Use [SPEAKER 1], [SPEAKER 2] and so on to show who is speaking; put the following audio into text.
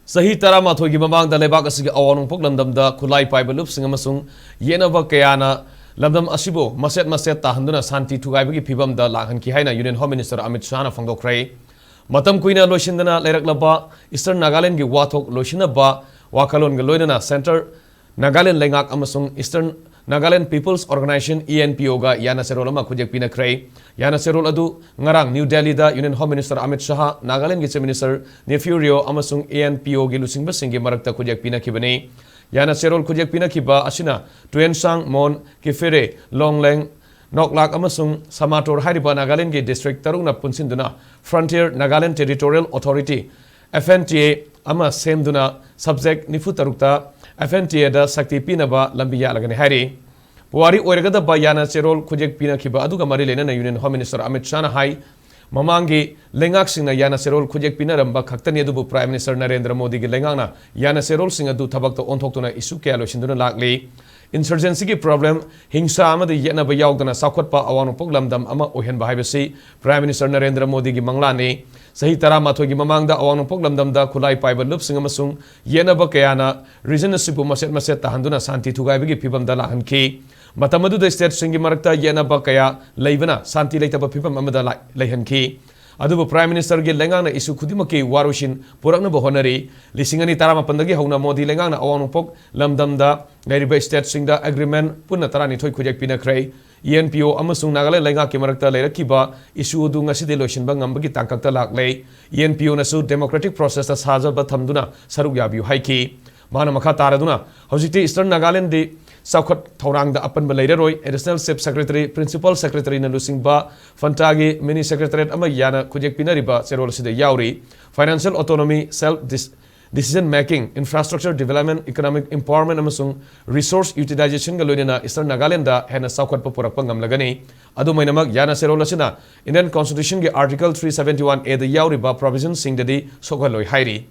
[SPEAKER 1] Sahi Taramatho Gimamang the Lebakasi Awan Poklandam the Kulai Pipe Loop Singamasung Yenava Kayana Lamdam Asibo Maset Tahanduna Santi Tugabi Pibam the Lahan Kihaina Union Home Minister Amit Shana Fangdo Kray Matam Quina Loshindana Leraklaba Eastern Nagaland Watok Loshina Ba Wakalon Galoidana Center Nagaland Leingak Amasung Eastern Nagaland People's Organization Enpo ga Yana Cherol ma Khutyek Peenakhre Yana Cherol adu ngarang New Delhi da Union Home Minister Amit Shah Nagaland gi Minister Nephew Amasung Enpo gi lusingba singi marakta Khutyek Peenakhibani Yana Cherol Khutyek Peenakhiba asina Tuensang Mon Kifere Longleng Noklak Amasung Samator Hariba Nagaland gi District Tarungna Punsinduna Frontier Nagaland Territorial Authority FNTA ama semduna subject nifu tarukta FNTA da sakti pinaba lambiya lagani hari puari oiragada ba Yana Cherol Khutyek Peenakhiba aduga mari lena na Union Home Minister Amit Shah na hai mamangi Leingak singna Yana Cherol Khutyek Peenaramba khaktani adubu Prime Minister Narendra Modi gi Leingak na Yana Cherol singa du thabak to onthoktuna isu kya loshinduna lakli insurgency ki problem hingsa amadi yena ba yaugdana sakhotpa awanu poglamdam ama ohen ba haibasi Prime Minister Narendra Modi gi manglani Sahi Taramatho gi mamangda awanu poglamdam da khulai paiba lup singa masung yena ba kayana region sipu maset tahanduna santi thugai gi phibam da lahan ki matamadu da state singi marakta yena ba kaya leibana santi leitaba phibam amada leihan ki adubu Prime Minister gi Leingak na isu khudimaki warushin purakna ba honari lisingani tarama pandagi hauna Modi Leingak na awanu pog lamdam da Neriba State Singda Agreement Puna Tarani Thoi Khutyek Peenakhre Enpo Amasung Nagaland Leingak ki marakta leirakiba issue du ngasi de lotion ba ngambagi tangkakta laklei Enpo nasu democratic process ta sajaba thamduna saruk yabiu haiki mana makha taraduna hojikti Eastern Nagaland di Saukhat Thorang da apan ba leiraroi Additional Chief Secretary Principal Secretary na lusingba Fantagi Mini Secretariat ama Yana Khutyek Peenariba Cherol sida yauri Financial Autonomy Self Decision Making, Infrastructure Development, Economic Empowerment amasung Resource Utilization ga loinena Eastern Nagaland da hena saukhat pa purakpa ngamlagani adu mainamag Yana Cherol asina Indian Constitution ge Article 371A da yauri ba provision sing da di sokaloi hairi